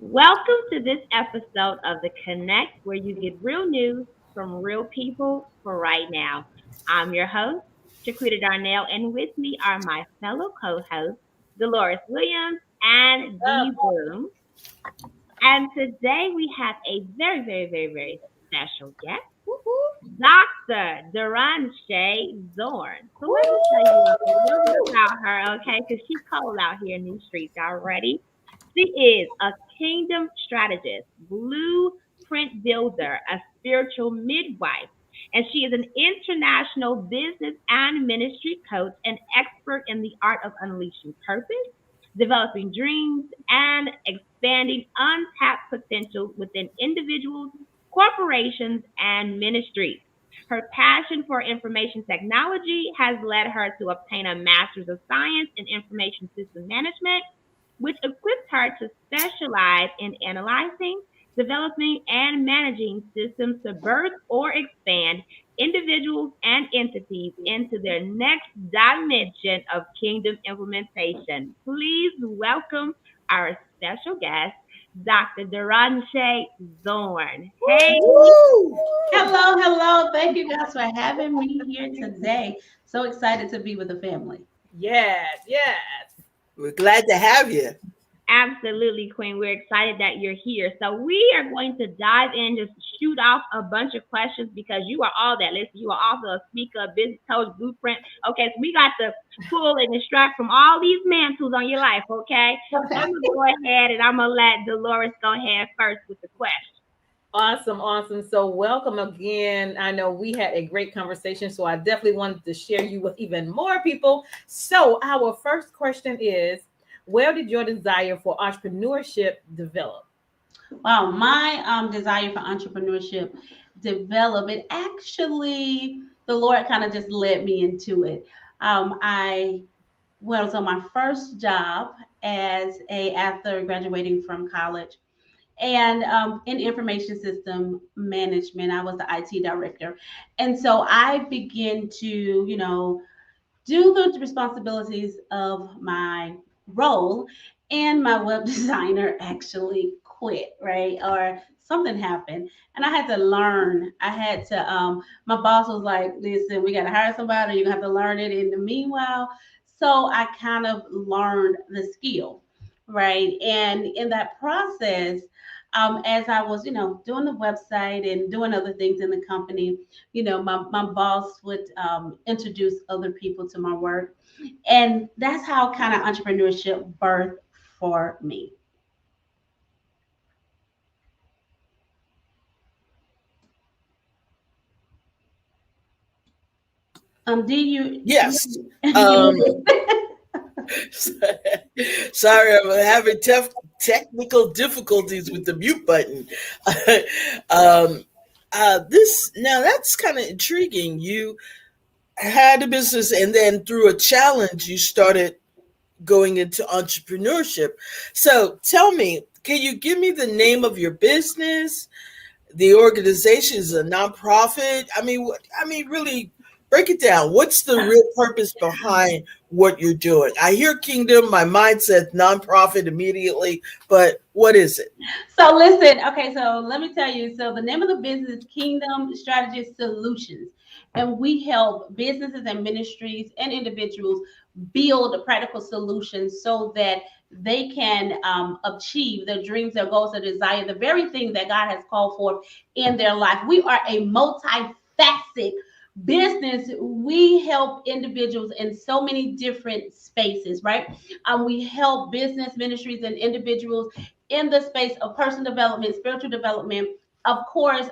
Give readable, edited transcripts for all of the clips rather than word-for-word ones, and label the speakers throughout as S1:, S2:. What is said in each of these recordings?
S1: Welcome to this episode of The Connect, where you get real news from real people for right now. I'm your host, Chiquita Darnell, and with me are my fellow co-hosts, Dolores Williams and Dee Bloom. And today we have a very special guest, Dr. Derashay Zorn. So let me tell you a little bit about her, okay? Because she's cold out here in these streets already. She is a kingdom strategist, blueprint builder, a spiritual midwife, and she is an international business and ministry coach and expert in the art of unleashing purpose, developing dreams, and expanding untapped potential within individuals, corporations, and ministries. Her passion for information technology has led her to obtain a Master's of Science in Information System Management, which equips her to specialize in analyzing, developing, and managing systems to birth or expand individuals and entities into their next dimension of kingdom implementation. Please welcome our special guest, Dr. Derashay Zorn. Hey.
S2: Woo! Hello. Thank you guys for having me here today. So excited to be with the family.
S3: Yes.
S4: We're glad to have you.
S1: Absolutely, Queen. We're excited that you're here. So we are going to dive in, just shoot off a bunch of questions because you are all that. Listen, you are also a speaker, business coach, blueprint. Okay, so we got to pull and extract from all these mantles on your life, okay? So I'm going to go ahead and I'm going to let Dolores go ahead first with the question.
S3: Awesome. So welcome again. I know we had a great conversation, so I definitely wanted to share you with even more people. So our first question is, where did your desire for entrepreneurship develop?
S2: Wow, my desire for entrepreneurship developed. It actually, the Lord kind of just led me into it. I was on my first job after graduating from college. And in information system management, I was the IT director. And so I began to, do the responsibilities of my role, and my web designer actually quit, right? Or something happened, and I had to learn. My boss was like, listen, we got to hire somebody, you're gonna have to learn it in the meanwhile. So I kind of learned the skill, right? And in that process, as I was, doing the website and doing other things in the company, my boss would introduce other people to my work. And that's how kind of entrepreneurship birthed for me. Do you?
S4: Yes. Sorry, I'm having tough technical difficulties with the mute button. This now that's kind of intriguing. You had a business, and then through a challenge, you started going into entrepreneurship. So tell me, can you give me the name of your business? The organization is a nonprofit. Really break it down. What's the real purpose behind what you're doing? I hear kingdom, my mind says nonprofit immediately, but what is it?
S2: So listen, okay, so let me tell you. So the name of the business is Kingdom Strategy Solutions. And we help businesses and ministries and individuals build practical solutions so that they can achieve their dreams, their goals, their desire, the very thing that God has called for in their life. We are a multifaceted business. We help individuals in so many different spaces, right? We help business ministries and individuals in the space of personal development, spiritual development, of course,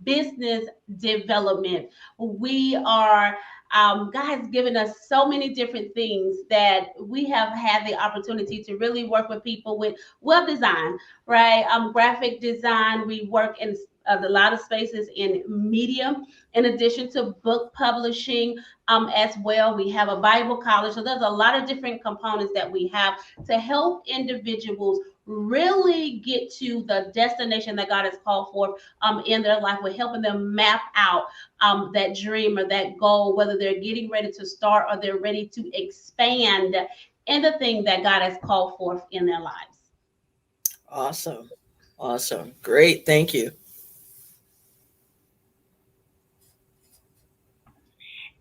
S2: business development. We are God has given us so many different things that we have had the opportunity to really work with people with web design, right? Graphic design. We work in a lot of spaces in media, in addition to book publishing as well. We have a Bible college. So there's a lot of different components that we have to help individuals really get to the destination that God has called for in their life. We're helping them map out that dream or that goal, whether they're getting ready to start or they're ready to expand in the thing that God has called forth in their lives.
S4: Awesome. Awesome. Great. Thank you.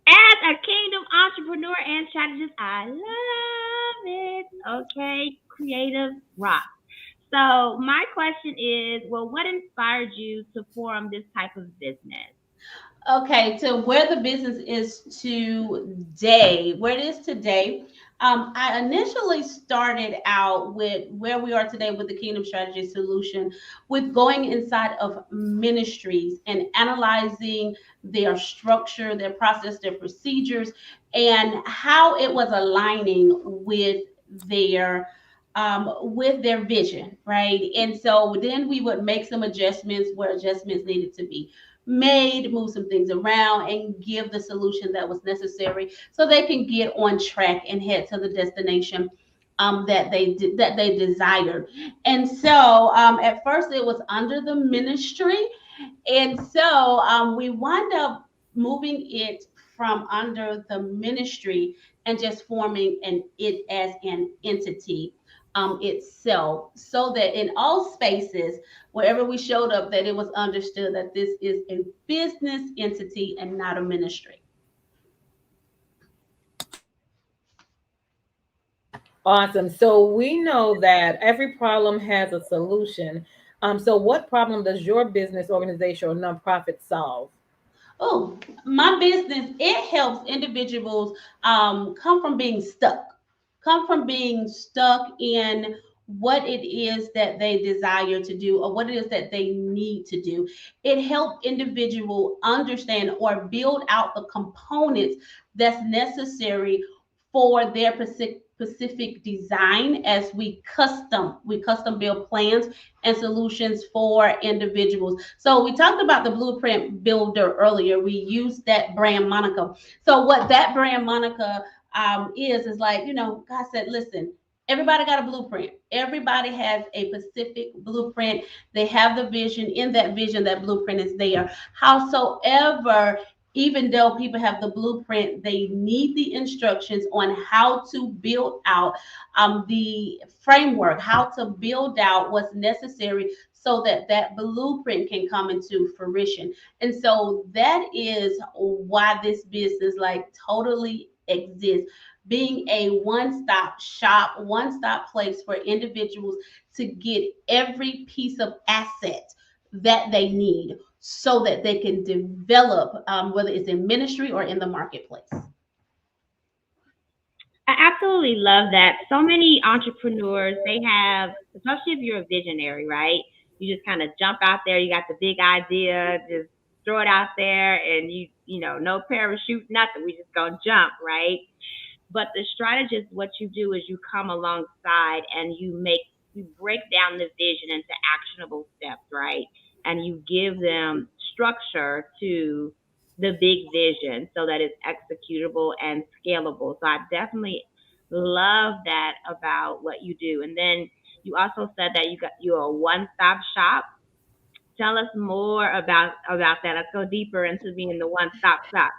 S1: As a kingdom entrepreneur and strategist, I love it. Okay, creative rock. So my question is, well, what inspired you to form this type of business?
S2: Okay, to where the business is today, where it is today. I initially started out with where we are today with the Kingdom Strategy Solution, with going inside of ministries and analyzing their structure, their process, their procedures, and how it was aligning with their vision, right? And so then we would make some adjustments where adjustments needed to be made, move some things around, and give the solution that was necessary so they can get on track and head to the destination that they desired. And so at first it was under the ministry, and so we wind up moving it from under the ministry and just forming it as an entity itself, so that in all spaces, wherever we showed up, that it was understood that this is a business entity and not a ministry.
S3: Awesome. So we know that every problem has a solution. So what problem does your business, organization, or nonprofit solve?
S2: Oh, my business, it helps individuals come from being stuck in what it is that they desire to do or what it is that they need to do. It helps individual understand or build out the components that's necessary for their specific design, as we custom build plans and solutions for individuals. So we talked about the blueprint builder earlier. We used that brand moniker. So what that brand moniker is like, God said, listen, everybody got a blueprint. Everybody has a specific blueprint. They have the vision. In that vision, that blueprint is there. Howsoever, even though people have the blueprint, they need the instructions on how to build out the framework, how to build out what's necessary so that that blueprint can come into fruition. And so that is why this business like totally exists, being a one-stop shop, one-stop place for individuals to get every piece of asset that they need so that they can develop, whether it's in ministry or in the marketplace.
S1: I absolutely love that. So many entrepreneurs, they have, especially if you're a visionary, right? You just kind of jump out there. You got the big idea, just throw it out there, and no parachute, nothing. We just gonna jump, right? But the strategist, what you do is you come alongside and you break down the vision into actionable steps, right? And you give them structure to the big vision so that it's executable and scalable. So I definitely love that about what you do. And then you also said that you're a one-stop shop. Tell us more about that. Let's go deeper into being the one-stop shop.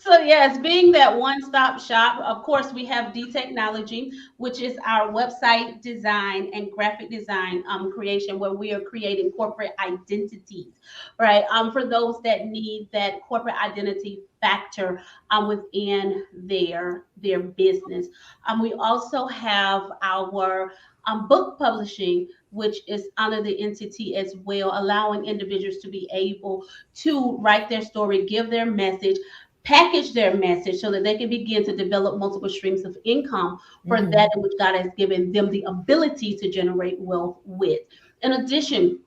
S2: So yes, being that one-stop shop, of course, we have D Technology, which is our website design and graphic design creation, where we are creating corporate identities, right? For those that need that corporate identity factor within their business. We also have our book publishing, which is under the entity as well, allowing individuals to be able to write their story, give their message, package their message so that they can begin to develop multiple streams of income for
S3: Mhm.
S2: that in which God has given them the ability to generate wealth with. In addition,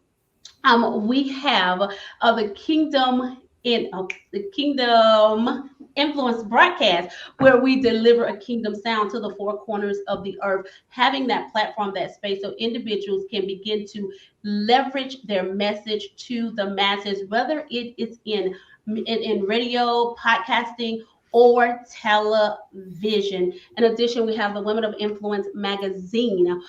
S2: we have the kingdom influence broadcast, where we deliver a kingdom sound to the four corners of the earth, having that platform, that space, so individuals can begin to leverage their message to the masses, whether it is in radio, podcasting, or television. In addition, we have the Women of Influence magazine,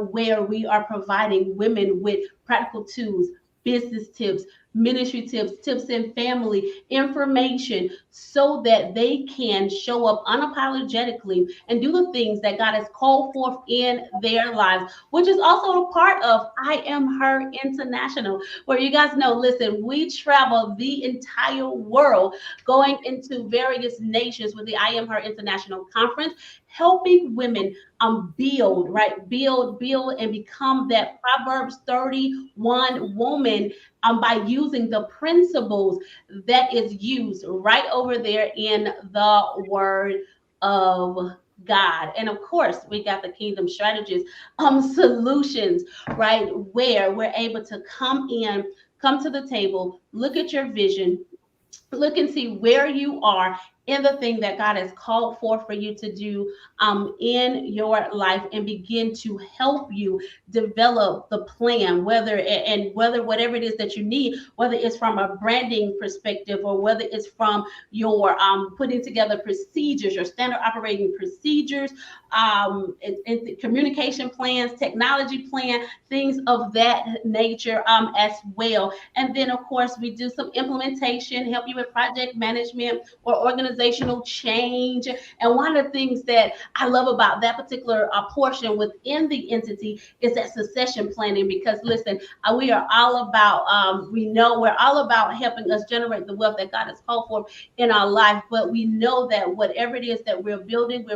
S2: where we are providing women with practical tools, business tips, ministry tips, tips in family, information, so that they can show up unapologetically and do the things that God has called forth in their lives, which is also a part of I Am Her International, where you guys know, listen, we travel the entire world going into various nations with the I Am Her International Conference, helping women build, right? Build, and become that Proverbs 31 woman by using the principles that is used right over there in the Word of God. And of course, we got the Kingdom Strategies solutions, right? Where we're able to come to the table, look at your vision, look and see where you are in the thing that God has called for you to do in your life, and begin to help you develop the plan, whether whatever it is that you need, whether it's from a branding perspective or whether it's from your putting together procedures, your standard operating procedures, and communication plans, technology plan, things of that nature as well. And then, of course, we do some implementation, help you with project management or organizational change. And one of the things that I love about that particular portion within the entity is that succession planning. Because listen, we are all about, we know we're all about helping us generate the wealth that God has called for in our life. But we know that whatever it is that we're building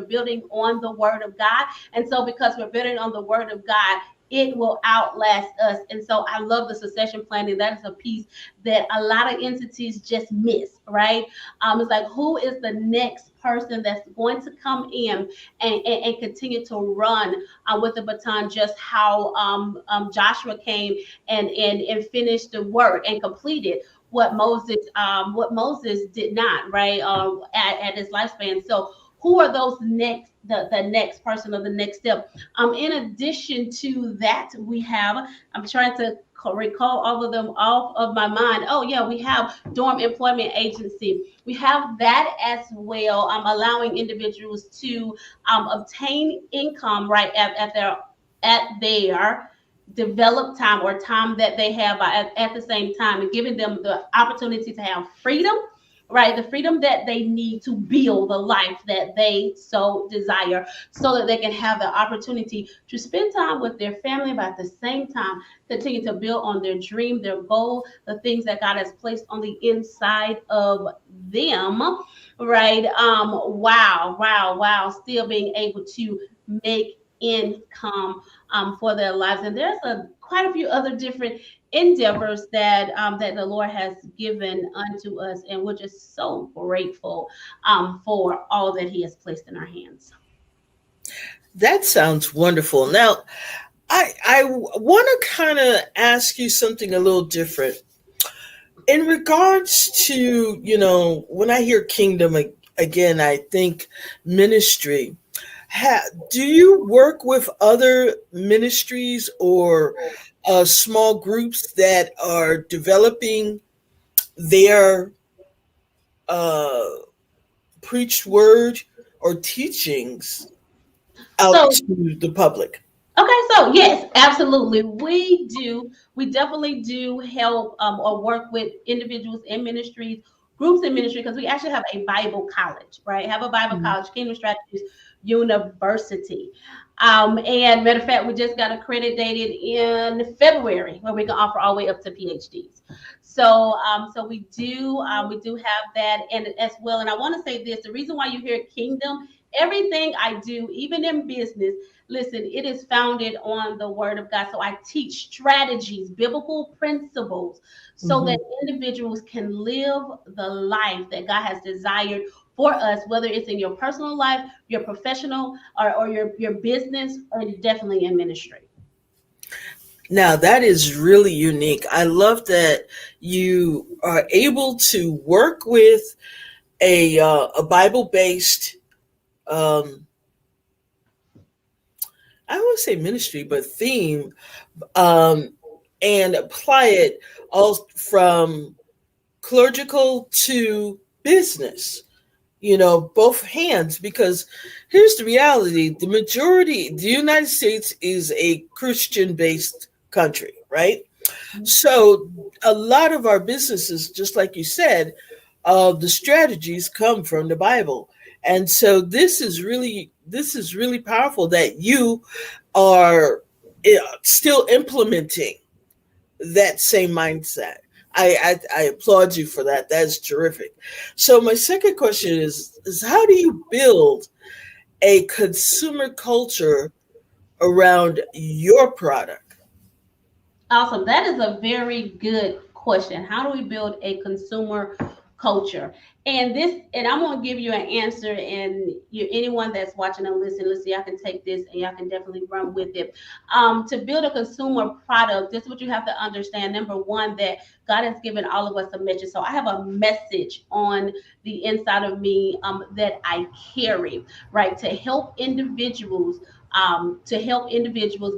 S2: on the Word of God. And so because we're building on the Word of God, it will outlast us. And so I love the succession planning. That is a piece that a lot of entities just miss, right? It's like, who is the next person that's going to come in and continue to run with the baton, just how Joshua came and finished the work and completed what Moses did not, right? At his lifespan. So who are those next, the next person or the next step? In addition to that, we have, I'm trying to recall all of them off of my mind. Oh yeah, we have dorm employment agency. We have that as well, allowing individuals to obtain income right at their developed time, or time that they have at the same time, and giving them the opportunity to have freedom, right? The freedom that they need to build the life that they so desire, so that they can have the opportunity to spend time with their family, but at the same time continue to build on their dream, their goal, the things that God has placed on the inside of them, right? Wow. Still being able to make income for their lives. And there's quite a few other different endeavors that the Lord has given unto us, and we're just so grateful for all that He has placed in our hands.
S4: That sounds wonderful. Now, I want to kind of ask you something a little different in regards to, when I hear kingdom again, I think ministry. Do you work with other ministries or small groups that are developing their preached word or teachings out
S2: So
S4: to the public?
S2: okay, so yes, absolutely. We do. We definitely do help or work with individuals in ministries, groups in ministry, because we actually have a Bible college, right? Have a Bible
S4: Mhm.
S2: college, Kingdom Strategies University. And matter of fact, we just got accredited in February, where we can offer all the way up to PhDs. So we do have that, and as well. And I want to say this: the reason why you hear Kingdom, everything I do, even in business, listen, it is founded on the Word of God. So I teach strategies, biblical principles, so that
S4: Mhm.
S2: individuals can live the life that God has desired for us, whether it's in your personal life, your professional, or your business, or definitely in ministry.
S4: Now, that is really unique. I love that you are able to work with a Bible based, um, I won't say ministry, but theme, um, and apply it all from clerical to business. Both hands, because here's the reality: the United States is a Christian based country, right? So a lot of our businesses, just like you said, the strategies come from the Bible. And so this is really powerful that you are still implementing that same mindset. I applaud you for that. That's terrific. So my second question is how do you build a consumer culture around your product?
S2: Awesome. That is a very good question. How do we build a consumer culture? And I'm gonna give you an answer. And anyone that's watching and listening, let's see, I can take this and y'all can definitely run with it. To build a consumer product, this is what you have to understand. Number one, that God has given all of us a message. So I have a message on the inside of me that I carry, right, to help individuals,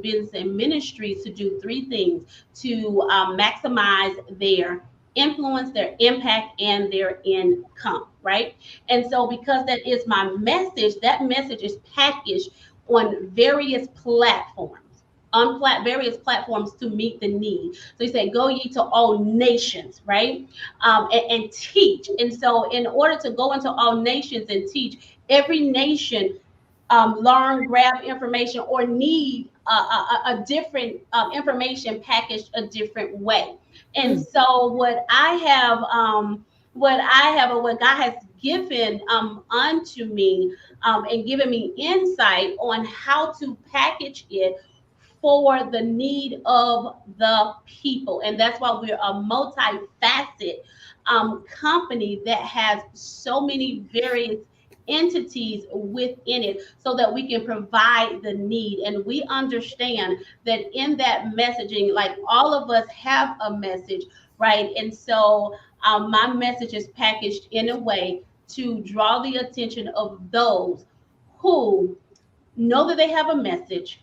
S2: business, and ministries to do three things: to maximize their influence, their impact, and their income, right? And so, because that is my message, that message is packaged on various platforms. On various platforms to meet the need. So he said, "Go ye to all nations," right, and teach. And so, in order to go into all nations and teach, every nation learn, grab information, or need a different information packaged a different way. And so, what God has given unto me and given me insight on how to package it for the need of the people. And that's why we're a multifaceted company that has so many various entities within it so that we can provide the need. And we understand that in that messaging, like all of us have a message, right? And so my message is packaged in a way to draw the attention of those who know that they have a message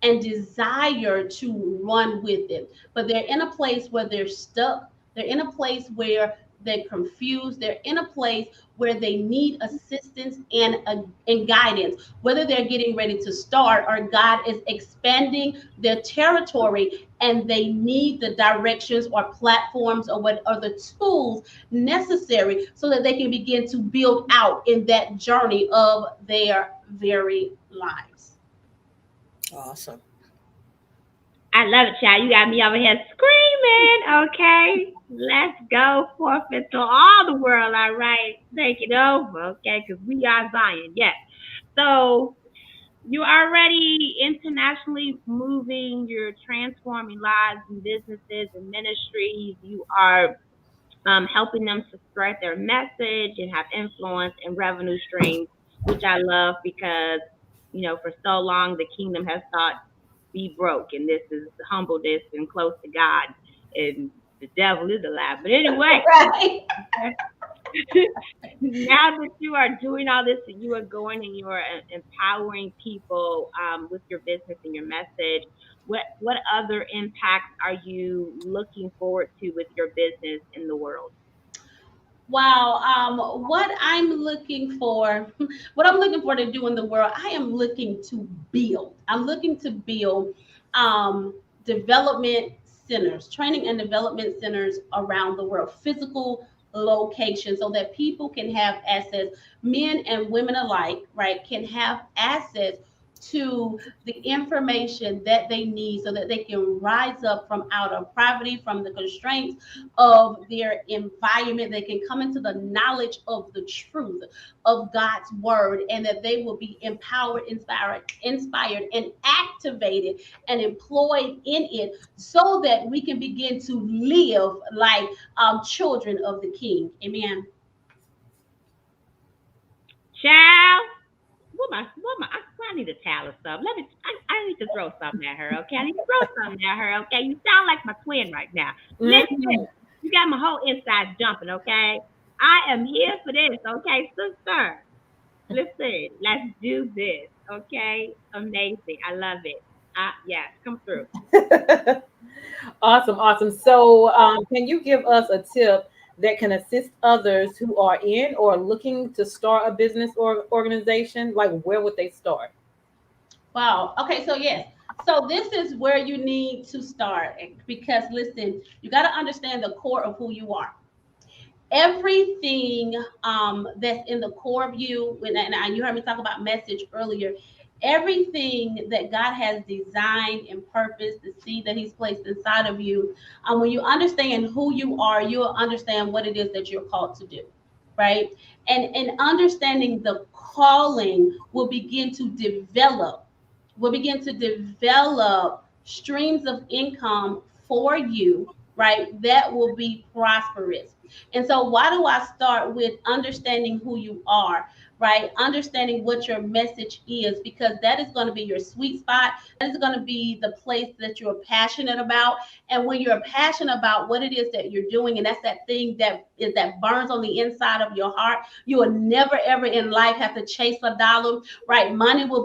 S2: and desire to run with it. But they're in a place where they're stuck. They're in a place where they're confused. They're in a place where they need assistance and guidance, whether they're getting ready to start or God is expanding their territory and they need the directions or platforms or what are the tools necessary so that they can begin to build out in that journey of their very lives.
S4: Awesome.
S1: I love it, child. You got me over here screaming. Okay, let's go forth into all the world. All right, take it over. Okay, because we are Zion. Yes. So you're already internationally moving. You're transforming lives and businesses and ministries. You are helping them to spread their message and have influence and revenue streams, which I love because, for so long the kingdom has thought be broke, and this is humbleness and close to God, and the devil is alive. But anyway,
S2: Right.
S1: now that you are doing all this and you are going and you are empowering people with your business and your message, what other impacts are you looking forward to with your business in the world?
S2: Wow. What I'm looking for to do in the world, I am looking to build. I'm looking to build development centers, training and development centers around the world, physical locations, so that people can have access, men and women alike, right, can have access to the information that they need so that they can rise up from out of poverty, from the constraints of their environment. They can come into the knowledge of the truth of God's word, and that they will be empowered, inspired, and activated and employed in it so that we can begin to live like children of the King. Amen.
S1: Child, I need a towel or something. I need to throw something at her, okay? I need to throw something at her, okay? You sound like my twin right now. Listen, you got my whole inside jumping, okay? I am here for this, okay, sister? Listen, let's do this, okay? Amazing. I love it. Yes, come through.
S3: Awesome, awesome. So, can you give us a tip that can assist others who are in or looking to start a business or organization? Like, where would they start?
S2: Wow. Okay. So yes. So this is where you need to start, because listen, you got to understand the core of who you are. Everything that's in the core of you, and you heard me talk about message earlier, everything that God has designed and purposed, the seed that He's placed inside of you, when you understand who you are, you'll understand what it is that you're called to do, right? And understanding the calling will begin to develop streams of income for you, right? That will be prosperous. And so, why do I start with understanding who you are, right? Understanding what your message is, because that is going to be your sweet spot. That is going to be the place that you're passionate about. And when you're passionate about what it is that you're doing, and that's that thing that burns on the inside of your heart, you will never ever in life have to chase a dollar, right? Money will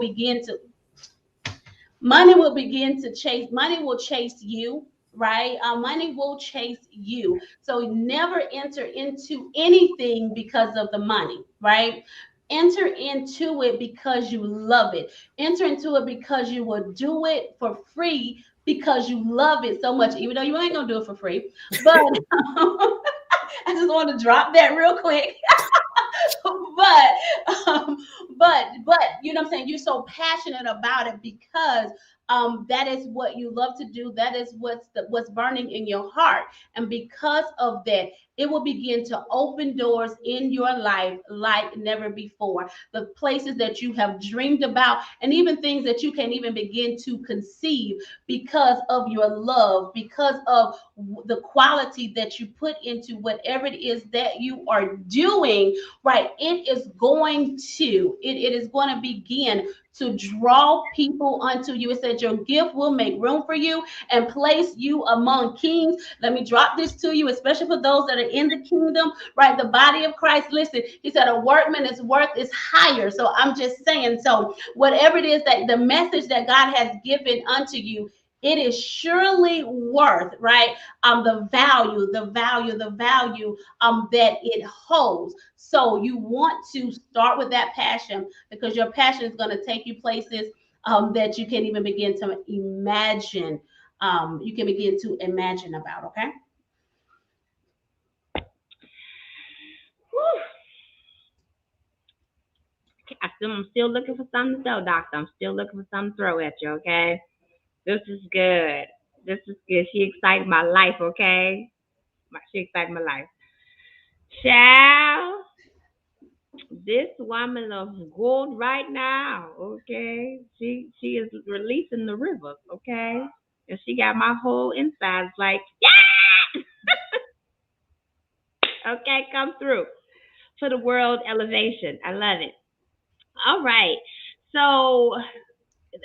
S2: chase you, right? Money will chase you. So never enter into anything because of the money, right? Enter into it because you love it. Enter into it because you will do it for free, because you love it so much, even though you ain't gonna do it for free. But I just want to drop that real quick. but but you know what I'm saying, you're so passionate about it because that is what you love to do. That is what's burning in your heart, and because of that, it will begin to open doors in your life like never before. The places that you have dreamed about, and even things that you can't even begin to conceive, because of your love, because of the quality that you put into whatever it is that you are doing, right? It is going to begin to draw people unto you. It said your gift will make room for you and place you among kings. Let me drop this to you, especially for those that are in the kingdom, right? The body of Christ. Listen, he said a workman worth is higher. So I'm just saying, so whatever it is that the message that God has given unto you, it is surely worth, right? The value that it holds. So you want to start with that passion, because your passion is going to take you places that you can't even begin to imagine. You can begin to imagine about. Okay.
S1: Whew. I'm still looking for something to throw, Doctor. I'm still looking for something to throw at you, okay? This is good. This is good. She excited my life, okay? She excited my life. Child, this woman of gold right now, okay? She is releasing the rivers, okay? And she got my whole insides like, yeah, okay, come through for the world elevation. I love it. All right. So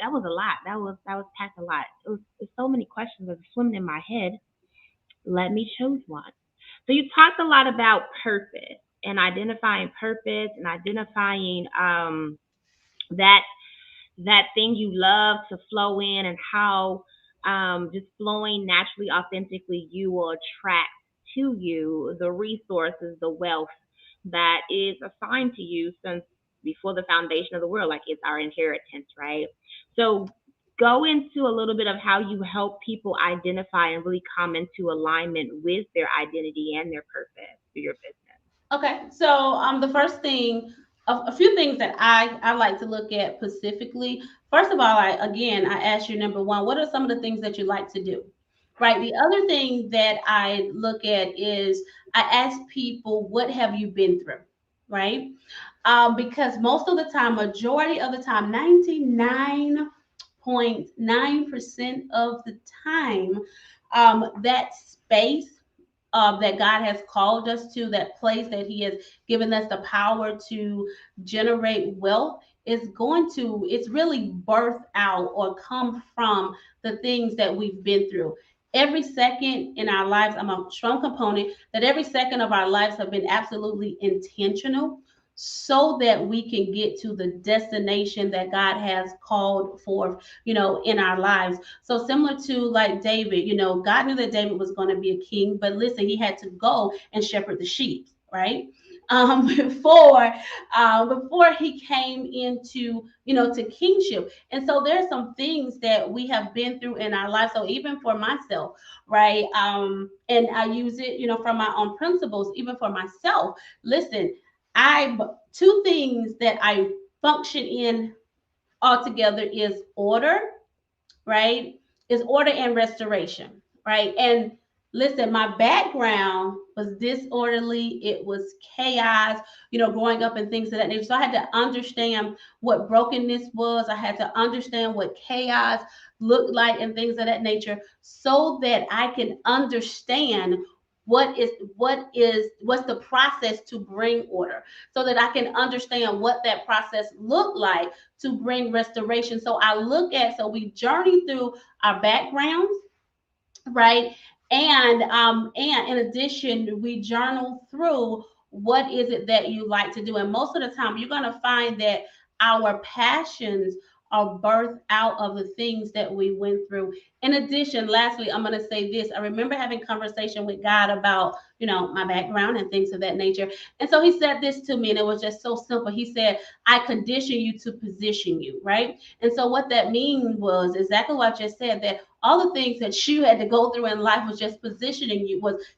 S1: that was a lot. That was packed a lot. It was so many questions that were swimming in my head. Let me choose one. So you talked a lot about purpose and identifying purpose and identifying that that thing you love to flow in, and how just flowing naturally, authentically, you will attract to you the resources, the wealth that is assigned to you since before the foundation of the world, like it's our inheritance, right? So go into a little bit of how you help people identify and really come into alignment with their identity and their purpose for your business.
S2: Okay, so the first thing, a few things that I like to look at specifically. First of all, I ask you, number one, what are some of the things that you like to do, right? The other thing that I look at is I ask people, what have you been through, right? Because most of the time, majority of the time, 99.9% of the time, that space that God has called us to, that place that He has given us the power to generate wealth, it's really birth out or come from the things that we've been through. Every second in our lives, I'm a strong component that every second of our lives have been absolutely intentional, so that we can get to the destination that God has called forth, in our lives. So similar to like David, God knew that David was going to be a king, but listen, he had to go and shepherd the sheep, right? before before he came into, to kingship. And so there's some things that we have been through in our life. So even for myself, right? And I use it, from my own principles, even for myself. Listen, I two things that I function in altogether is order, right? Is order and restoration, right? And listen, my background was disorderly, it was chaos, growing up and things of that nature. So I had to understand what brokenness was, I had to understand what chaos looked like and things of that nature, so that I can understand what's the process to bring order, so that I can understand what that process looked like to bring restoration. So so we journey through our backgrounds, right? And in addition, we journal through what is it that you like to do. And most of the time, you're going to find that our passions are birthed out of the things that we went through. In addition, lastly, I'm going to say this. I remember having conversation with God about, my background and things of that nature. And so he said this to me, and it was just so simple. He said, I condition you to position you, right? And so what that means was exactly what I just said, that all the things that you had to go through in life was just was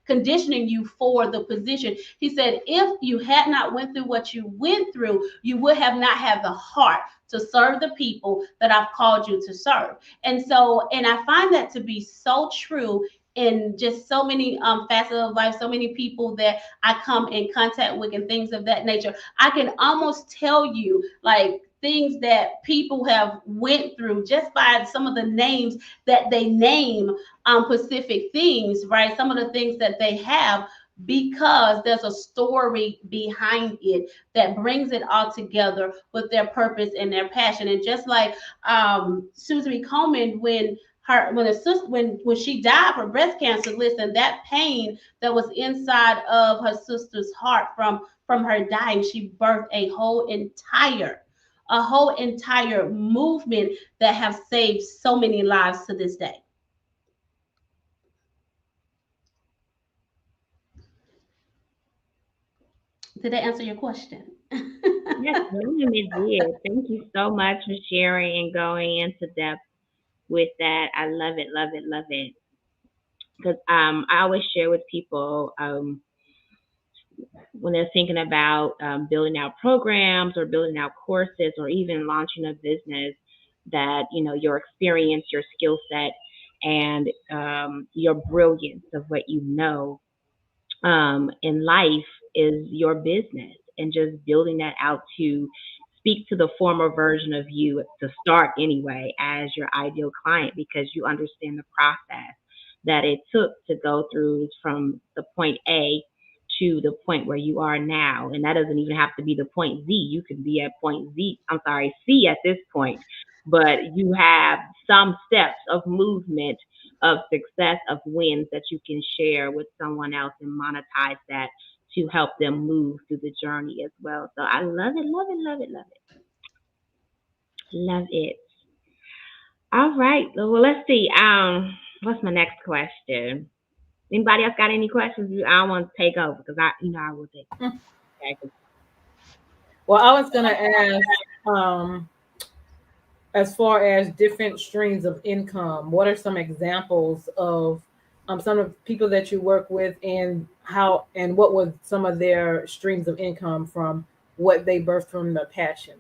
S2: conditioning you for the position. He said, if you had not went through what you went through, you would have not had the heart to serve the people that I've called you to serve. And so, and I find that to be so true in just so many facets of life, so many people that I come in contact with and things of that nature. I can almost tell you like things that people have went through just by some of the names that they name specific things, right? Some of the things that they have, because there's a story behind it that brings it all together with their purpose and their passion. And just like Susan B. Komen, when she died from breast cancer, listen, that pain that was inside of her sister's heart from her dying, she birthed a whole entire movement that have saved so many lives to this day. Did that answer your question?
S1: Yes, ma'am, it did. Thank you so much for sharing and going into depth with that. I love it, love it, love it. Because I always share with people when they're thinking about building out programs or building out courses or even launching a business, that your experience, your skill set, and your brilliance of what you know in life is your business, and just building that out to speak to the former version of you to start anyway as your ideal client, because you understand the process that it took to go through from the point A to the point where you are now. And that doesn't even have to be the point Z. You could be at point Z, I'm sorry, C at this point, but you have some steps of movement, of success, of wins that you can share with someone else and monetize that to help them move through the journey as well. So I love it, love it, love it, love it, love it. All right. Well, let's see. What's my next question? Anybody else got any questions? I don't want to take over because I will take. Okay.
S3: Well, I was going to ask, as far as different streams of income, what are some examples of some of the people that you work with, and how and what was some of their streams of income from what they birthed from their passion?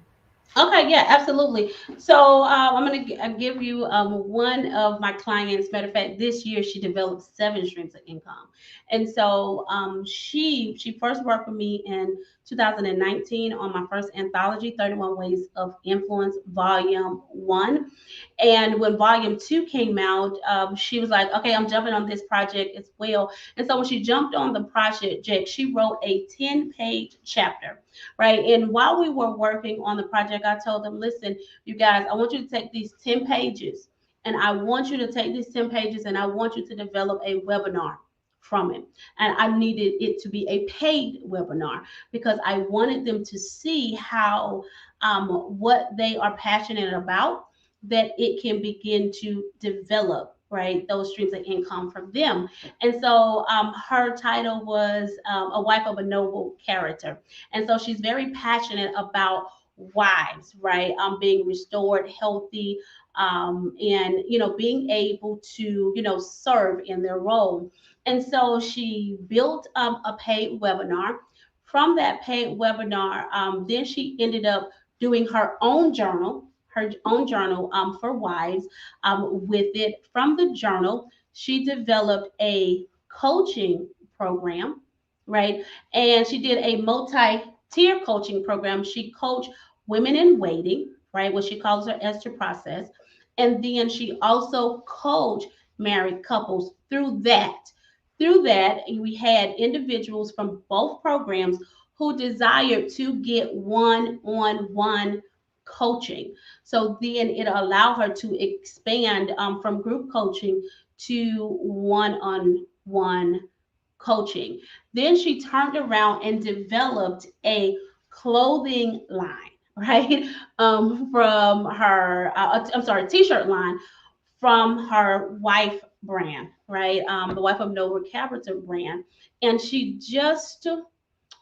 S2: Okay, yeah, absolutely. So I'm going to give you one of my clients. Matter of fact, this year she developed 7 streams of income, and so she first worked with me in 2019 on my first anthology, 31 Ways of Influence, Volume One. And when Volume Two came out, she was like, "Okay, I'm jumping on this project as well." And so when she jumped on the project, she wrote a 10-page chapter, right? And while we were working on the project, I told them, listen, you guys, I want you to take these 10 pages, and I want you to take these 10 pages and I want you to develop a webinar from it. And I needed it to be a paid webinar because I wanted them to see how what they are passionate about, that it can begin to develop right? Those streams of income from them. And so her title was a wife of a noble character. And so she's very passionate about wives, right? Being restored, healthy, and being able to serve in their role. And so she built a paid webinar. From that paid webinar, then she ended up doing her own journal for wives. With it, from the journal, she developed a coaching program, right? And she did a multi-tier coaching program. She coached women in waiting, right? What she calls her Esther process. And then she also coached married couples through that. Through that, we had individuals from both programs who desired to get one-on-one coaching. So then it allowed her to expand from group coaching to one-on-one coaching. Then she turned around and developed a clothing line, right? From her, I'm sorry, t-shirt line from her wife brand, right? The Wife of Noble Character brand. And she just,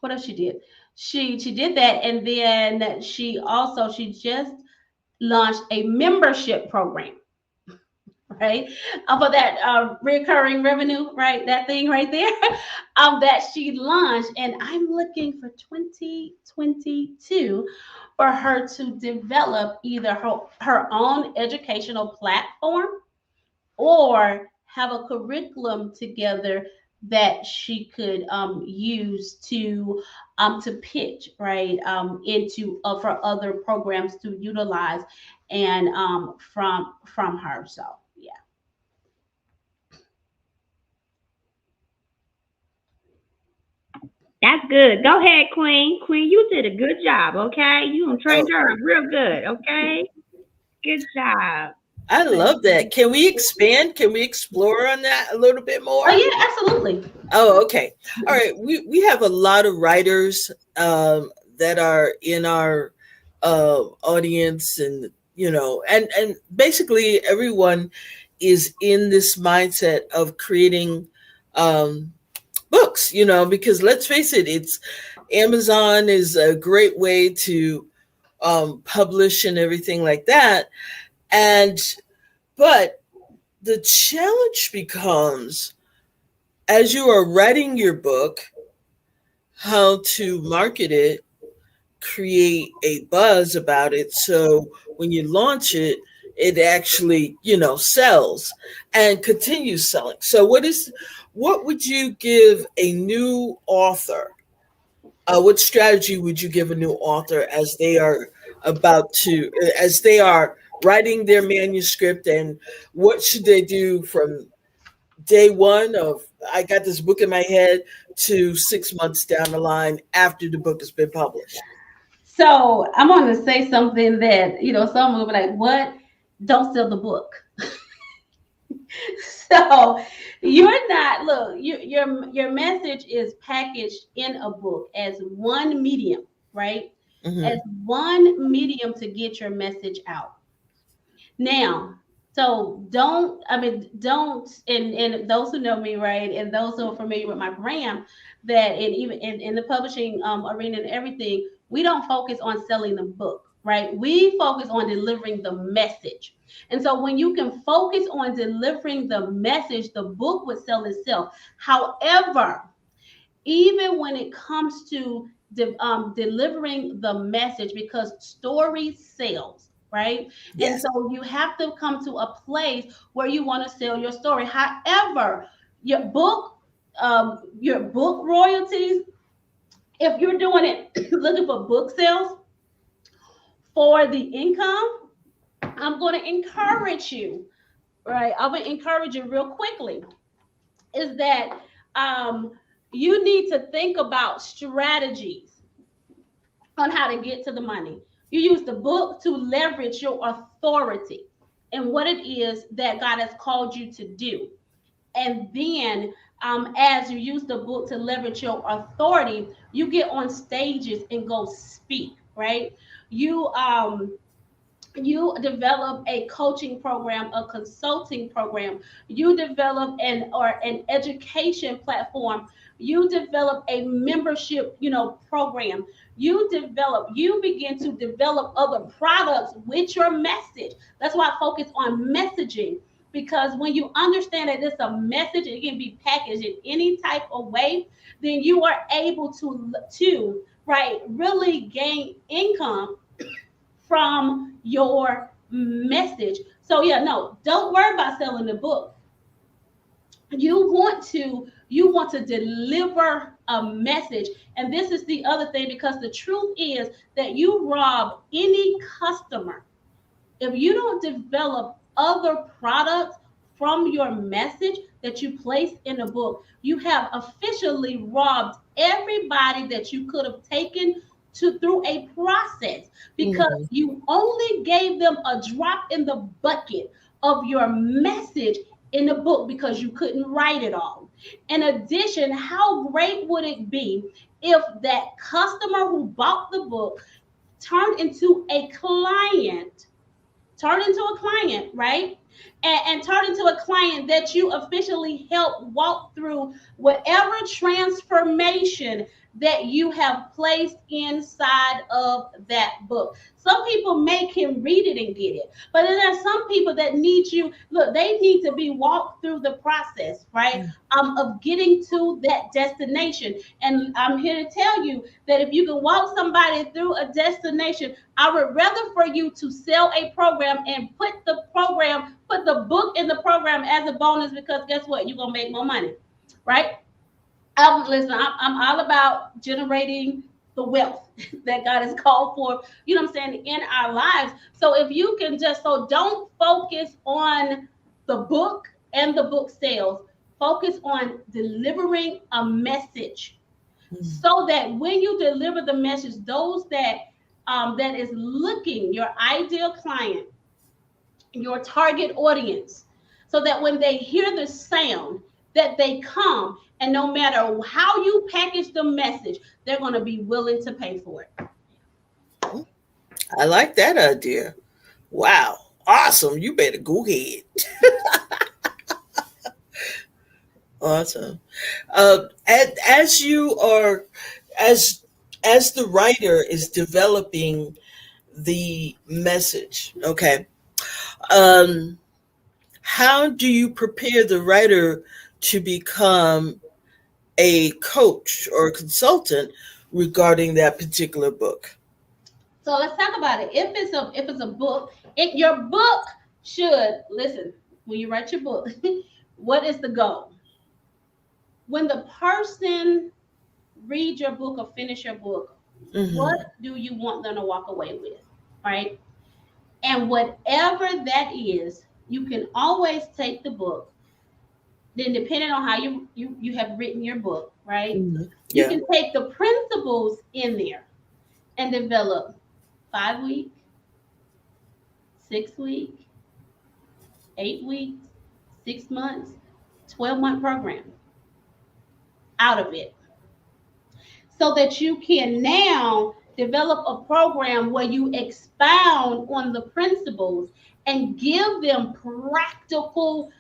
S2: what else she did? She did that, and then she just launched a membership program, right? For that recurring revenue, right? That thing right there, that she launched, and I'm looking for 2022 for her to develop either her own educational platform or have a curriculum together that she could use to pitch right into for other programs to utilize and from her. So yeah.
S1: That's good. Go ahead, Queen. Queen, you did a good job, okay? You done trained
S4: Oh,
S1: her up real good, okay? Good job.
S4: I love that. Can we expand? Can we explore on that a little bit
S2: Oh
S4: more?
S2: yeah, absolutely.
S4: Oh, okay. All right. We have a lot of writers that are in our audience, and and basically everyone is in this mindset of creating um, books. Because let's face it, it's Amazon is a great way to publish and everything like that, and but the challenge becomes, as you are writing your book, how to market it, create a buzz about it. So when you launch it, it actually, sells and continues selling. So what would you give a new author? What strategy would you give a new author as they are as they are writing their manuscript, and what should they do from day one of I got this book in my head to 6 months down the line after the book has been published?
S2: So I'm going to say something that someone will be like, "What? Don't sell the book." So you're not look your message is packaged in a book as one medium, right?
S4: Mm-hmm.
S2: As one medium to get your message out. Now, so don't, and those who know me, right, and those who are familiar with my brand, that and even in the publishing arena and everything, we don't focus on selling the book, right? We focus on delivering the message. And so when you can focus on delivering the message, the book would sell itself. However, even when it comes to delivering the message, because story sells, right? And
S4: Yes.
S2: so you have to come to a place where you want to sell your story. However, your book royalties, if you're doing it looking for book sales for the income, I'm going to encourage you, right? I'm going to encourage you real quickly, is that um, you need to think about strategies on how to get to the money. You use the book to leverage your authority and what it is that God has called you to do. And then, as you use the book to leverage your authority, you get on stages and go speak, right? You You develop a coaching program, a consulting program, you develop an education platform, you develop a membership, program, you begin to develop other products with your message. That's why I focus on messaging, because when you understand that it's a message, it can be packaged in any type of way, then you are able to right, really gain income from your message. So yeah, no, don't worry about selling the book. You want to deliver a message. And this is the other thing, because the truth is that you rob any customer if you don't develop other products from your message that you place in a book. You have officially robbed everybody that you could have taken through a process, because
S4: Mhm.
S2: you only gave them a drop in the bucket of your message in the book because you couldn't write it all. In addition, how great would it be if that customer who bought the book turned into a client, right? And turn into a client that you officially help walk through whatever transformation that you have placed inside of that book. Some people make him read it and get it, but then there's some people that need you. Look, they need to be walked through the process, right? Of getting to that destination. And I'm here to tell you that if you can walk somebody through a destination, I would rather for you to sell a program and put the book in the program as a bonus, because guess what? You're gonna make more money, right? Listen, I'm all about generating the wealth that God has called for, what I'm saying, in our lives. So if you can don't focus on the book and the book sales, focus on delivering a message,
S4: Mhm.
S2: so that when you deliver the message, those that is looking, your ideal client, your target audience, so that when they hear the sound, that they come, and no matter how you package the message, they're going to be willing to pay for it.
S4: I like that idea. Wow. Awesome. You better go ahead. Awesome. As you are, as the writer is developing the message, okay, um, how do you prepare the writer to become a coach or a consultant regarding that particular book?
S2: So let's talk about it. If it's a book, your book should listen. When you write your book, what is the goal? When the person read your book or finish your book, what
S4: Hmm.
S2: do you want them to walk away with? Right? And whatever that is, you can always take the book. Then, depending on how you have written your book, right?
S4: Hmm.
S2: You
S4: Yeah.
S2: can take the principles in there and develop 5 week, 6 week, 8 weeks, 6 months, 12-month program out of it, so that you can now develop a program where you expound on the principles and give them practical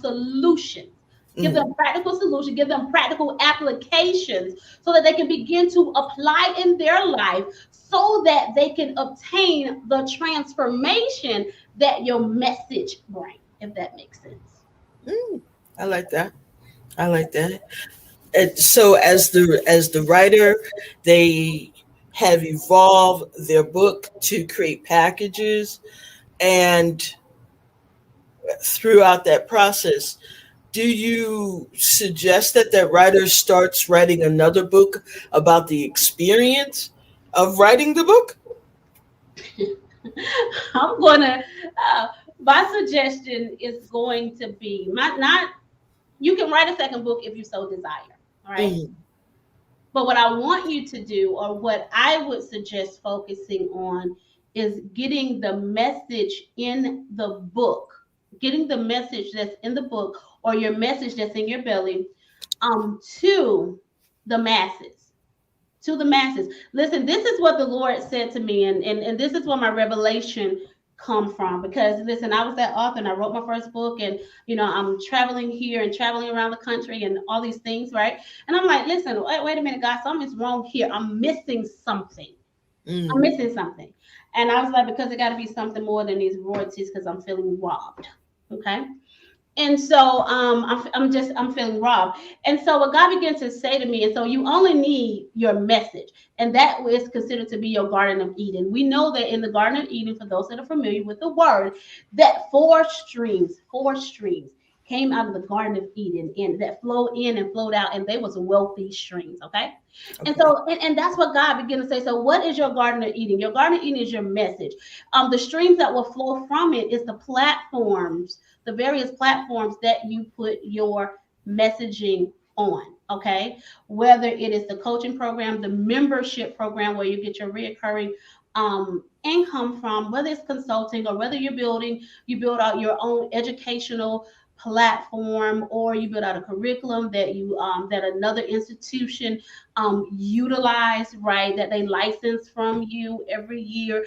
S2: solutions. Give
S4: Hmm.
S2: them practical solutions, give them practical applications, so that they can begin to apply in their life, so that they can obtain the transformation that your message brings, if that makes sense.
S4: Mm, I like that. I like that. And so as the writer, they have evolved their book to create packages, and throughout that process, do you suggest that that writer starts writing another book about the experience of writing the book?
S2: I'm gonna. My suggestion is going to be not. You can write a second book if you so desire. All right.
S4: Mhm.
S2: But what I want you to do, or what I would suggest focusing on, is getting the message in the book, getting the message that's in the book, or your message that's in your belly, to the masses. To the masses. Listen, this is what the Lord said to me, and this is where my revelation come from. Because listen, I was that author and I wrote my first book, and I'm traveling here and traveling around the country and all these things, right? And I'm like, listen, wait a minute, God, something's wrong here. I'm missing something. I'm
S4: Mm.
S2: missing something. And I was like, because it got to be something more than these royalties, because I'm feeling robbed. Okay. And so I'm feeling robbed. And so what God began to say to me, and so you only need your message, and that is considered to be your Garden of Eden. We know that in the Garden of Eden, for those that are familiar with the word, that four streams came out of the Garden of Eden, and that flowed in and flowed out, and they was wealthy streams. Okay. And
S4: Okay.
S2: so, and that's what God began to say. So, what is your Garden of Eden? Your Garden of Eden is your message. The streams that will flow from it is the platforms, the various platforms that you put your messaging on. Okay, whether it is the coaching program, the membership program where you get your reoccurring income from, whether it's consulting or whether you build out your own educational platform, or you build out a curriculum that that another institution utilize, right, that they license from you every year.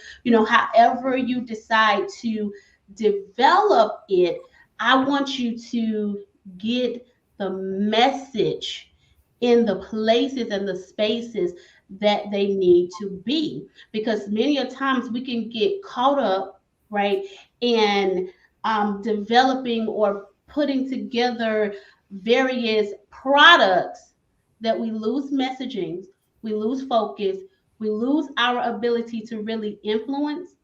S2: However you decide to develop it, I want you to get the message in the places and the spaces that they need to be, because many a times we can get caught up, right, in developing or putting together various products that we lose messaging, we lose focus, we lose our ability to really influence,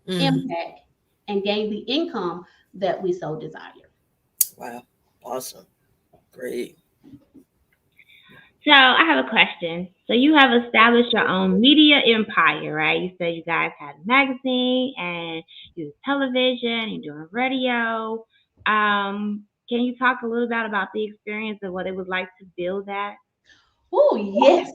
S4: Mm.
S2: impact, and gain the income that we so desire.
S4: Wow. Awesome. Great.
S1: So I have a question. So you have established your own media empire, right? You said you guys had a magazine and you do television, you're doing radio. Can you talk a little bit about the experience of what it was like to build that?
S2: Oh yes.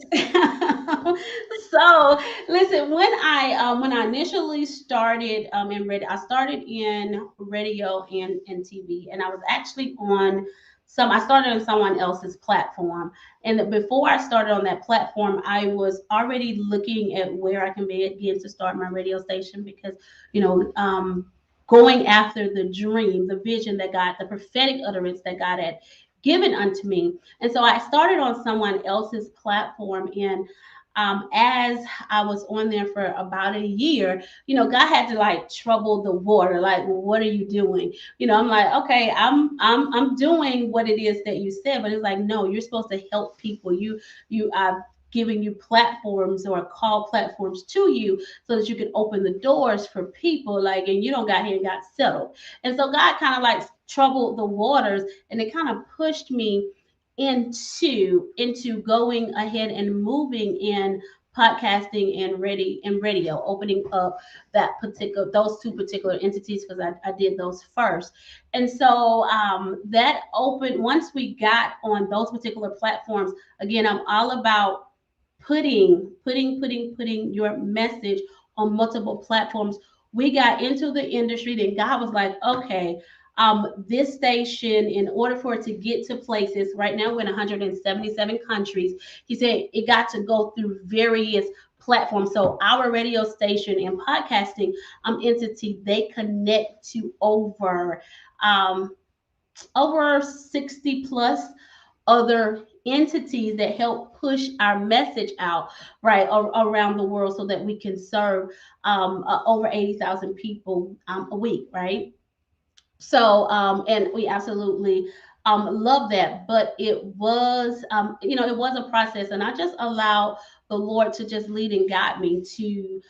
S2: So listen, when I initially started in radio, I started in radio and TV, and I was actually on some. I started on someone else's platform, and before I started on that platform, I was already looking at where I can begin to start my radio station, because you know. Going after the dream, the vision that God, the prophetic utterance that God had given unto me. And so I started on someone else's platform. And as I was on there for about a year, God had to like trouble the water. Like, well, what are you doing? I'm like, okay, I'm doing what it is that you said, but it's like, no, you're supposed to help people. I've giving you platforms or call platforms to you so that you can open the doors for people, like, and you don't got here and got settled. And so God kind of like troubled the waters, and it kind of pushed me into going ahead and moving in podcasting and radio, opening up those two particular entities, because I did those first. And so that opened, once we got on those particular platforms. Again, I'm all about putting your message on multiple platforms. We got into the industry, then God was like, okay, this station, in order for it to get to places, right now we're in 177 countries. He said it got to go through various platforms. So our radio station and podcasting entity, they connect to over 60 plus other entities that help push our message out, right, around the world, so that we can serve over 80,000 people a week, right? So and we absolutely love that. But it was it was a process, and I just allowed the Lord to just lead and guide me to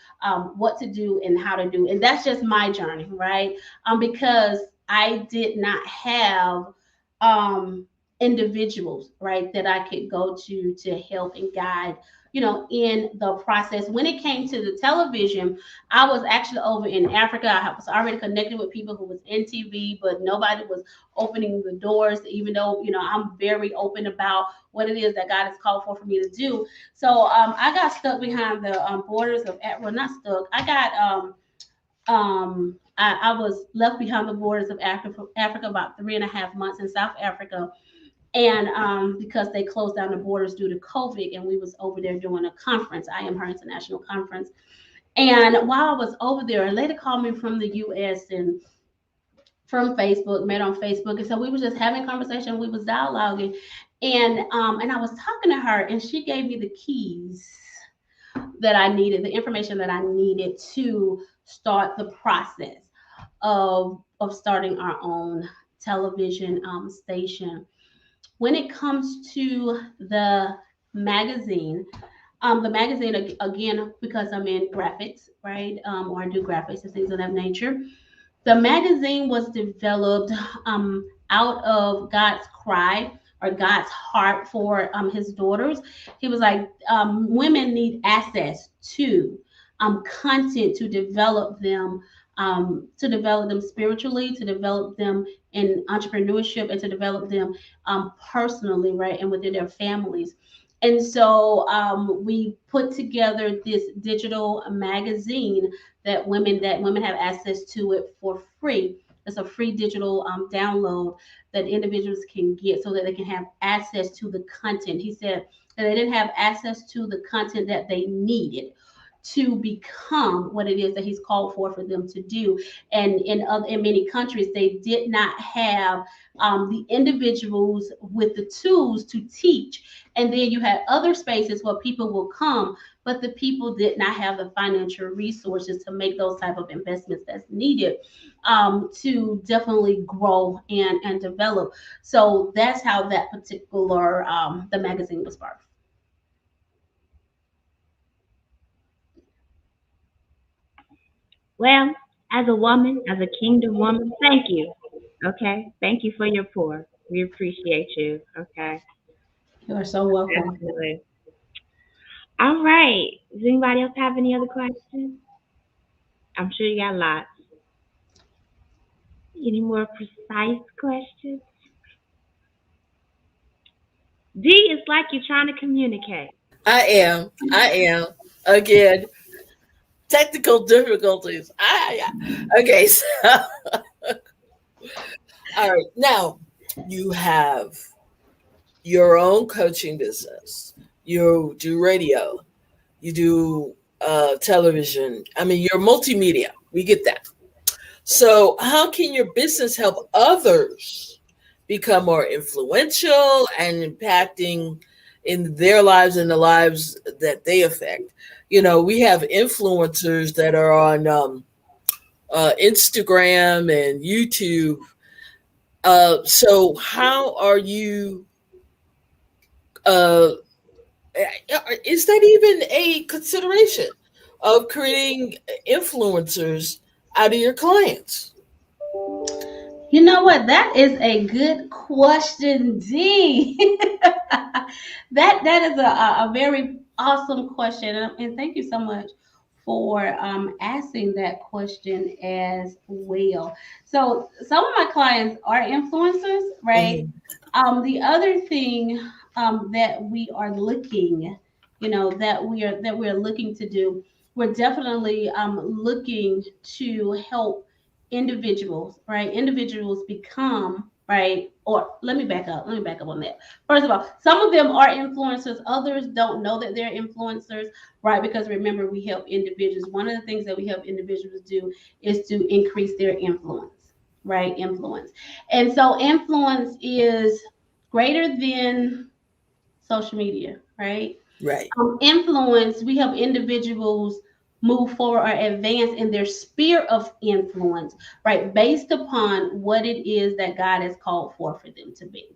S2: what to do and how to do. And that's just my journey, right? Because I did not have um individuals, right, that I could go to help and guide, in the process. When it came to the television, I was actually over in Africa. I was already connected with people who was in TV, but nobody was opening the doors, even though, I'm very open about what it is that God has called for me to do. So I got stuck behind the borders of, well, not stuck. I was left behind the borders of Africa about 3.5 months in South Africa. And because they closed down the borders due to COVID, and we was over there doing a conference, I Am Her International Conference. And while I was over there, a lady called me from the U.S. and from Facebook, met on Facebook, and so we was just having conversation. We was dialoguing, and I was talking to her, and she gave me the keys that I needed, the information that I needed to start the process of starting our own television station. When it comes to the magazine again, because I'm in graphics, right, or I do graphics and things of that nature. The magazine was developed out of God's cry or God's heart for his daughters. He was like, women need access to content to develop them spiritually, to develop them in entrepreneurship, and to develop them personally, right, and within their families. And so we put together this digital magazine that women have access to it for free. It's a free digital download that individuals can get so that they can have access to the content. He said that they didn't have access to the content that they needed to become what it is that he's called for them to do. And in many countries, they did not have the individuals with the tools to teach. And then you had other spaces where people will come, but the people did not have the financial resources to make those type of investments that's needed to definitely grow and develop. So that's how that particular the magazine was birthed.
S1: Well, as a woman, as a kingdom woman, thank you. Okay. Thank you for your pour. We appreciate you. Okay.
S2: You are so welcome.
S1: Definitely. All right. Does anybody else have any other questions? I'm sure you got lots. Any more precise questions? D, it's like you're trying to communicate.
S4: I am. I am. Again, technical difficulties. Okay. So, all right. Now, you have your own coaching business. You do radio. You do television. I mean, you're multimedia. We get that. So, how can your business help others become more influential and impacting in their lives and the lives that they affect? You know, we have influencers that are on Instagram and YouTube. So, how are you? Uh, is that even a consideration of creating influencers out of your clients?
S2: You know what? That is a good question, D. That is a very awesome question, and thank you so much for asking that question as well. So some of my clients are influencers, right?
S4: Mhm.
S2: The other thing that we are looking, that we're looking to do, we're definitely looking to help individuals, right? Individuals become, right? Or let me back up on that. First of all, some of them are influencers, others don't know that they're influencers, right? Because remember, we help individuals. One of the things that we help individuals do is to increase their influence, right? Influence. And so influence is greater than social media, right?
S4: Right.
S2: Influence, we help individuals move forward or advance in their sphere of influence, right? Based upon what it is that God has called for them to be.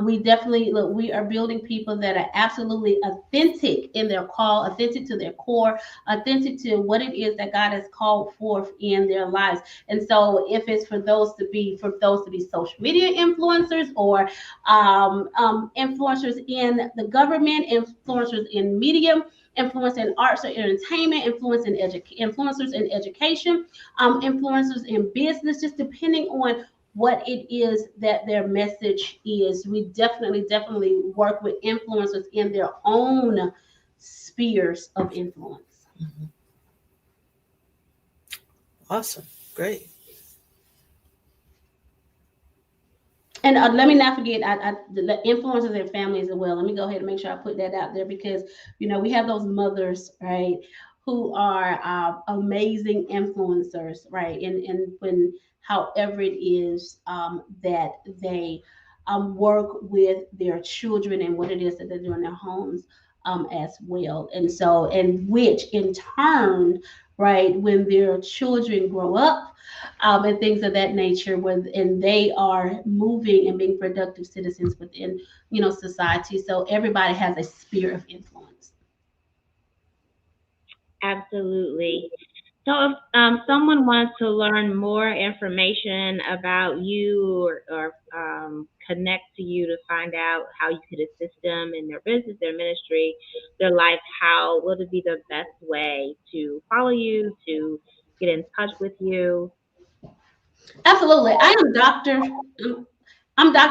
S2: We definitely look, we are building people that are absolutely authentic in their call, authentic to their core, authentic to what it is that God has called forth in their lives. And so if it's for those to be social media influencers or influencers in the government, influencers in media, influence in arts or entertainment, influencers in education, influencers in business, just depending on what it is that their message is. We definitely work with influencers in their own spheres of influence.
S4: Mhm. Awesome. Great.
S2: And let me not forget, the influencers and families as well. Let me go ahead and make sure I put that out there because we have those mothers, right, who are amazing influencers, right, and when however it is that they work with their children and what it is that they do in their homes as well, and so and which in turn, right, when their children grow up and things of that nature and they are moving and being productive citizens within society, so everybody has a sphere of influence.
S1: Absolutely. So if someone wants to learn more information about you or connect to you to find out how you could assist them in their business, their ministry, their life, how would it be the best way to follow you, to get in touch with you?
S2: Absolutely. I'm Dr.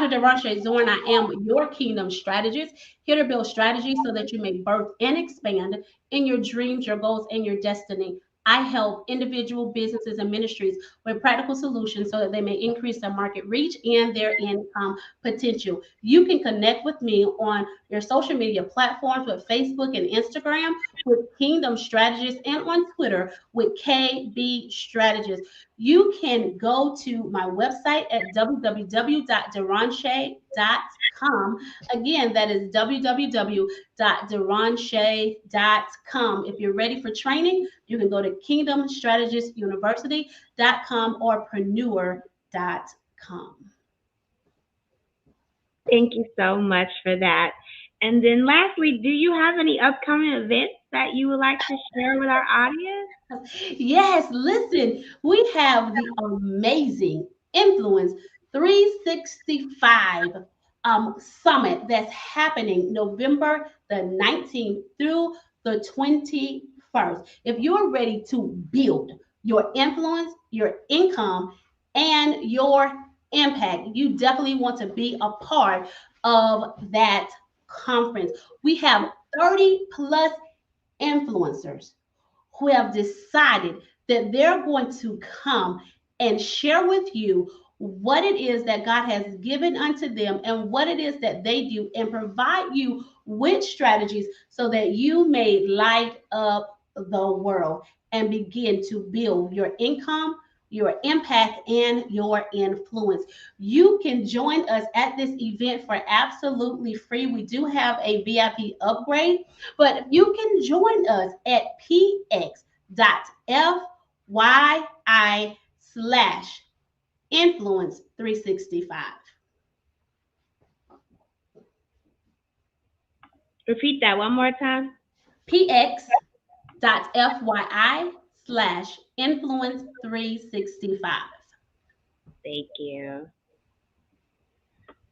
S2: Derashay Zorn. I am your kingdom strategist, here to build strategies so that you may birth and expand in your dreams, your goals, and your destiny. I help individual businesses and ministries with practical solutions so that they may increase their market reach and their income potential. You can connect with me on your social media platforms with Facebook and Instagram with Kingdom Strategist and on Twitter with KB Strategist. You can go to my website at www.deranshay.com. Again, that is www.deranshay.com. If you're ready for training, you can go to kingdomstrategistuniversity.com or preneur.com.
S1: Thank you so much for that. And then lastly, do you have any upcoming events that you would like to share with our audience?
S2: Yes, listen, we have the amazing Influence 365 summit that's happening November the 19th through the 21st. If you're ready to build your influence, your income, and your impact, you definitely want to be a part of that conference. We have 30 plus influencers who have decided that they're going to come and share with you what it is that God has given unto them and what it is that they do and provide you with strategies so that you may light up the world and begin to build your income, your impact, and your influence. You can join us at this event for absolutely free. We do have a VIP upgrade, but you can join us at px.fyi/influence 365.
S1: Repeat that one more time.
S2: px.fyi/influence 365.
S1: Thank you.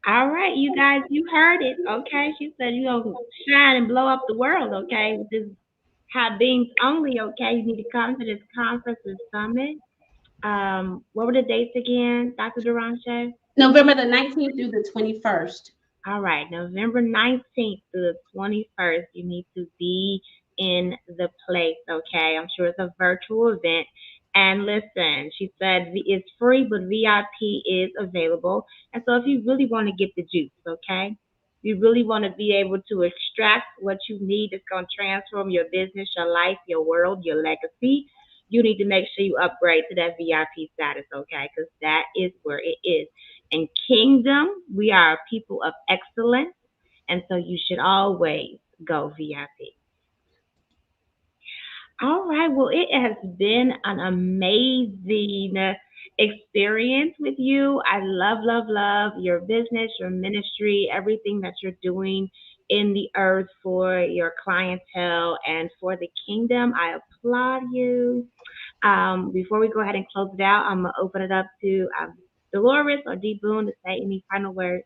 S1: All right, you guys, you heard it. Okay, she said you gonna shine and blow up the world. Okay, with this hot beings only. Okay, you need to come to this conference and summit. What were the dates again, Dr. Durance?
S2: November the 19th through the 21st.
S1: All right, November 19th to the 21st, you need to be in the place, okay? I'm sure it's a virtual event. And listen, she said it's free, but VIP is available. And so if you really want to get the juice, okay? You really want to be able to extract what you need that's going to transform your business, your life, your world, your legacy. You need to make sure you upgrade to that VIP status, okay? Because that is where it is. In Kingdom, we are a people of excellence, and so you should always go VIP. All right, well, it has been an amazing experience with you. I love, love, love your business, your ministry, everything that you're doing in the earth for your clientele and for the kingdom. I applaud you. Before we go ahead and close it out, I'm going to open it up to Dolores or D Boone to say any final words.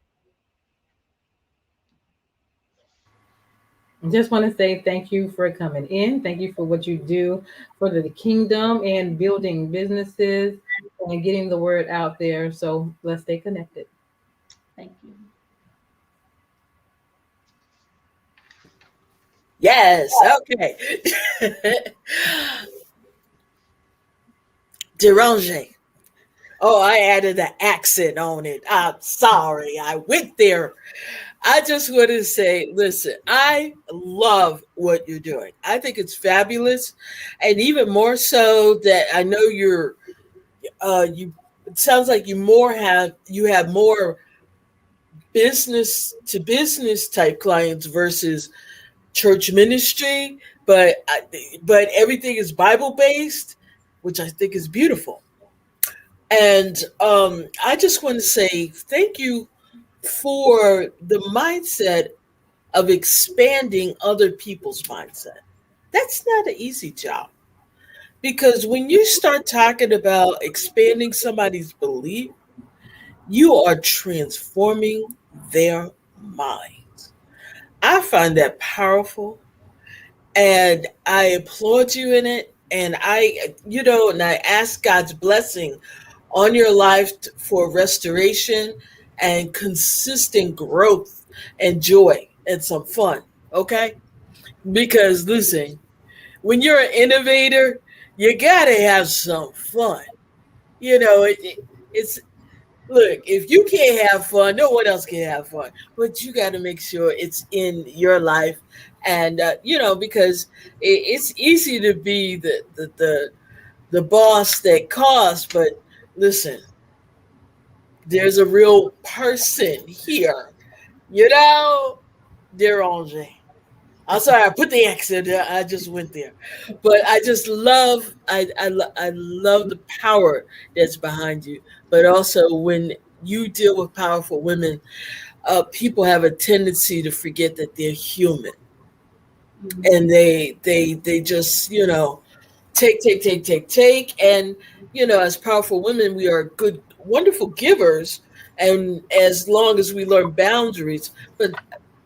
S3: Just want to say thank you for coming in. Thank you for what you do for the kingdom and building businesses and getting the word out there. So let's stay connected.
S2: Thank you.
S4: Yes. Okay. Derashay, Oh, I added an accent on it. I'm sorry. I went there. I just want to say, listen, I love what you're doing. I think it's fabulous. And even more so that I know you, it sounds like you have more business to business type clients versus church ministry, but everything is Bible based, which I think is beautiful. And I just want to say thank you for the mindset of expanding other people's mindset. That's not an easy job because when you start talking about expanding somebody's belief, you are transforming their minds. I find that powerful and I applaud you in it. And and I ask God's blessing on your life for restoration and consistent growth and joy and some fun. Okay. Because listen, when you're an innovator, you gotta have some fun. It's look, if you can't have fun, no one else can have fun. But you got to make sure it's in your life, and because it's easy to be the boss that costs. But listen, there's a real person here. You know, Derashay. I'm sorry, I put the accent there. I just went there, but I just love I love the power that's behind you. But also, when you deal with powerful women, people have a tendency to forget that they're human,
S2: Mhm.
S4: and they just take, and as powerful women, we are good, wonderful givers, and as long as we learn boundaries, but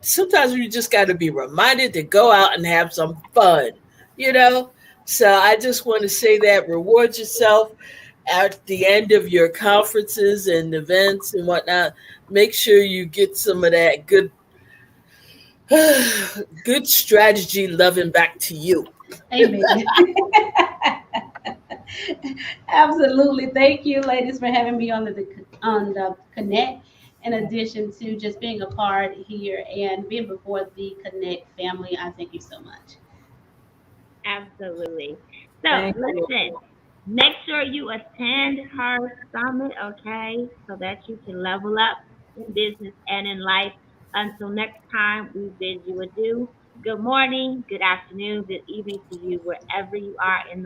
S4: sometimes we just got to be reminded to go out and have some fun, you know? So I just want to say that reward yourself at the end of your conferences and events and whatnot. Make sure you get some of that good, good strategy loving back to you.
S2: Amen. Absolutely. Thank you, ladies, for having me on the Connect. In addition to just being a part here and being before the Connect family, I thank you so much.
S1: Absolutely. So
S3: Thank you.
S1: listen, make sure you attend her summit, okay, so that you can level up in business and in life. Until next time, we bid you adieu. Good morning, good afternoon, good evening to you, wherever you are in the